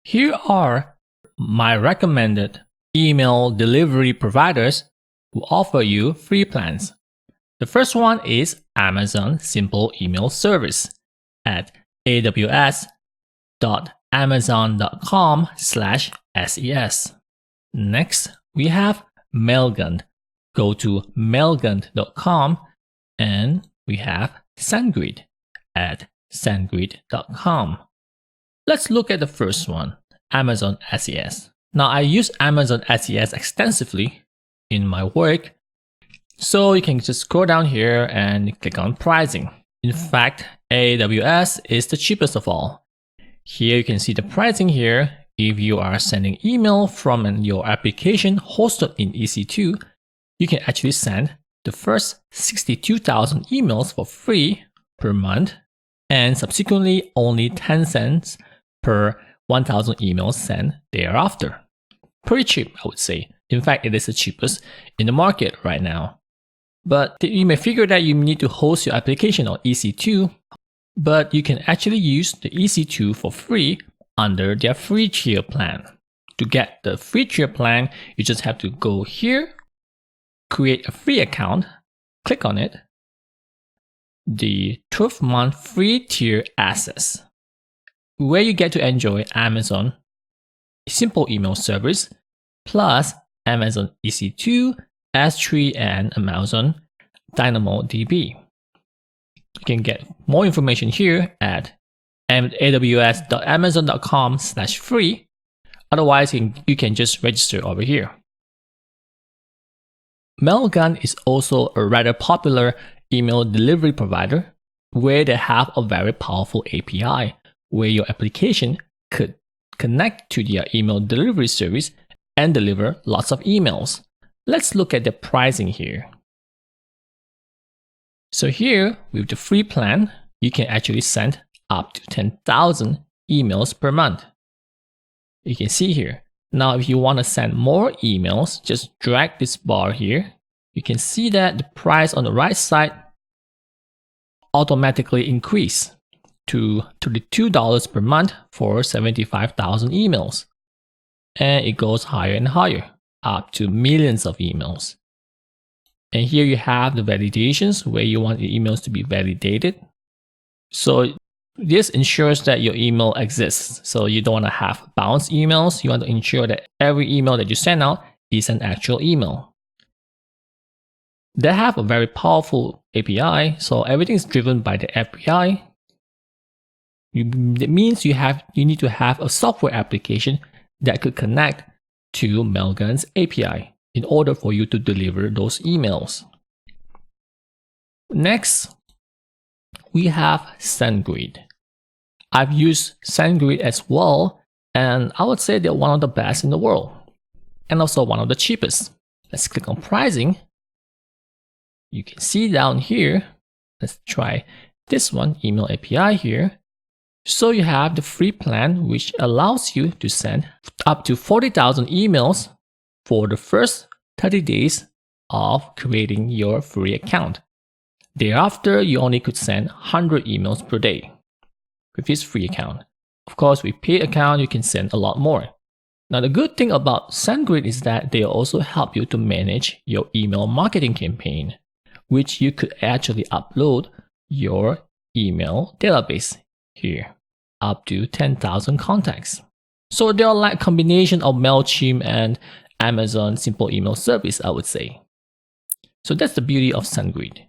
Here are my recommended email delivery providers who offer you free plans. The first one is Amazon Simple Email Service at aws.amazon.com/ses. Next, we have Mailgun. Go to mailgun.com, and we have SendGrid at sendgrid.com. Let's look at the first one, Amazon SES. Now, I use Amazon SES extensively in my work, so you can just scroll down here and click on pricing. In fact, AWS is the cheapest of all. Here you can see the pricing here. If you are sending email from your application hosted in EC2, you can actually send the first 62,000 emails for free per month, and subsequently only 10 cents per 1,000 emails sent thereafter. Pretty cheap, I would say. In fact, it is the cheapest in the market right now. But you may figure that you need to host your application on EC2, but you can actually use the EC2 for free under their free tier plan. To get the free tier plan, you just have to go here, create a free account, click on it, the 12-month free tier access, where you get to enjoy Amazon Simple Email Service, plus Amazon EC2, S3, and Amazon DynamoDB. You can get more information here at aws.amazon.com/free. Otherwise, you can just register over here. Mailgun is also a rather popular email delivery provider where they have a very powerful API where your application could connect to their email delivery service and deliver lots of emails. Let's look at the pricing here. So here, with the free plan, you can actually send up to 10,000 emails per month. You can see here. Now, if you want to send more emails, just drag this bar here. You can see that the price on the right side automatically increase to $32 per month for 75,000 emails. And it goes higher and higher, up to millions of emails. And here you have the validations where you want your emails to be validated. So this ensures that your email exists. So you don't want to have bounce emails. You want to ensure that every email that you send out is an actual email. They have a very powerful API, so everything is driven by the API. It means you need to have a software application that could connect to Mailgun's API in order for you to deliver those emails. Next, we have SendGrid. I've used SendGrid as well, and I would say they're one of the best in the world, and also one of the cheapest. Let's click on pricing. You can see down here, let's try this one, email API here. So you have the free plan, which allows you to send up to 40,000 emails for the first 30 days of creating your free account. Thereafter, you only could send 100 emails per day with this free account. Of course, with paid account, you can send a lot more. Now, the good thing about SendGrid is that they also help you to manage your email marketing campaign, which you could actually upload your email database here, up to 10,000 contacts. So they are like a combination of MailChimp and Amazon Simple Email Service, I would say. So that's the beauty of SendGrid.